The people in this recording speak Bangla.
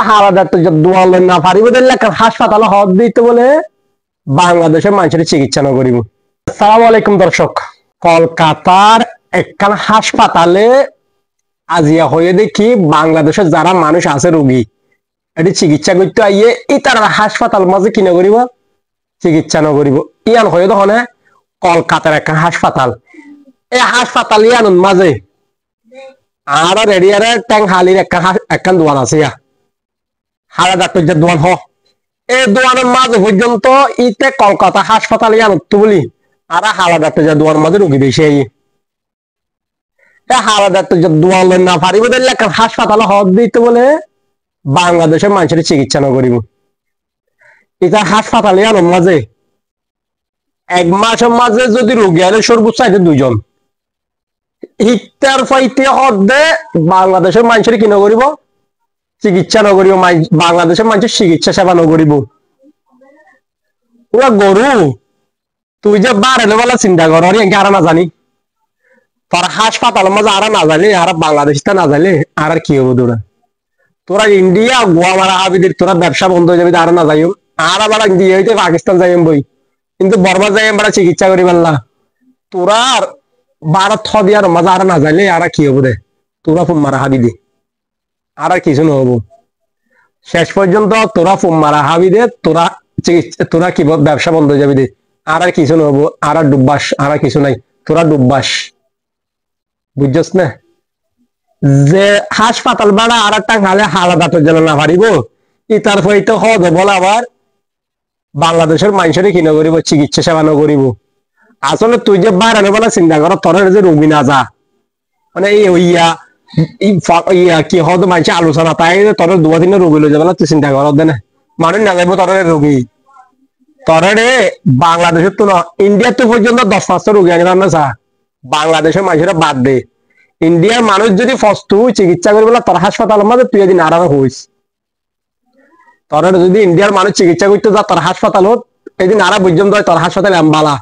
হালাদা তো দোয়াল না পারিব দিলে হাসপাতাল হদ দিতে বলে বাংলাদেশের মানুষের চিকিৎসা না করিব। আসসালামু আলাইকুম দর্শক, কলকাতার একখান হাসপাতালে আজিয়া হয়ে দেখি বাংলাদেশের যারা মানুষ আছে রোগী এটি চিকিৎসা করতে আইয়ে ই তারা হাসপাতাল মাঝে কিনে করিব চিকিৎসা না করিব। ইয়ান হয়ে তখন কলকাতার একখান হাসপাতাল, এই হাসপাতাল ইয়ানোর মাঝে আর রেডিয়ারে ট্যাং হালির একখান দোয়ান আছে হারা ডাক্তার যে দোয়ান এই দোয়ানের মাঝে পর্যন্ত ইতে কলকাতা হাসপাতাল ইয়ানত বলি আর হালা ডাক্তার যে দোয়ার মাঝে রোগী বেশি হালা ডাক্তার যে দোয়ান না পারিব দিলে হাসপাতাল হদ দিতে বলে বাংলাদেশের মানুষের চিকিৎসা না করিব। এটা হাসপাতাল ইয়ানোর মাঝে এক মাসের মাঝে যদি রোগী আনে সর্বোচ্চ আছে দুজন হিটার ফাইতে হদে বাংলাদেশের মানুষের কি নকরিব চিকিৎসা নকরিব, বাংলাদেশের মানুষের চিকিৎসা সেবা নকরিব। ওরা গরু তুই যে বার এলে বলা চিন্তা কর আর না জানি তোর হাসপাতালের মাঝে আর না জানি আর বাংলাদেশটা না জানি আর কি হবো তোরা তোরা ইন্ডিয়া গোয়া মারা হাবিদের তোরা ব্যবসা বন্ধ হয়ে যাবি আর না যাই আর আবার ইন্ডিয়া হইতে পাকিস্তান যাই বই কিন্তু বর্মা যাই আমরা চিকিৎসা করি পারলা তোরা ভারত দিয়ার মজা আর না জানলে আর কি হবো রে তোরা ফুম মারা হাবি দে আর কিছু নহবো। শেষ পর্যন্ত তোরা ফুম মারা হাবি দে তোরা কি ব্যবসা বন্ধ হয়ে যাবি দে আর কিছু নহবো আর ডুববাস আর কিছু নাই তোরা ডুববাস বুঝছস না যে হাসপাতাল বাড়া আর একটা খালে হালাদা তো যেন না পারিব ই তারপর তো হদ বল আবার বাংলাদেশের মানুষের কি নকরিব চিকিৎসা সেবা নকরিব। আসলে তুই যে বাইরে বলা চিন্তা কর তোর যে রোগী না যা মানে ইয়া কি হদ মানুষ আলোচনা তাই তোর দুয়া দিনের রোগী লই যাবে তুই চিন্তা কর দেন মানুষ না যাইব তোর রোগী তোর বাংলাদেশের তো না ইন্ডিয়ার তো পর্যন্ত 10-5টা রোগী আনি না চা বাংলাদেশের মানুষেরা বাদ দে ইন্ডিয়ার মানুষ যদি ফস্তু চিকিৎসা করি বলে তোর হাসপাতালের মাঝে তুই এদিন আরামে হইস তোর যদি ইন্ডিয়ার মানুষ চিকিৎসা করতে যা তোর হাসপাতাল এদিন আরা পর্যন্ত তোর হাসপাতালে বালা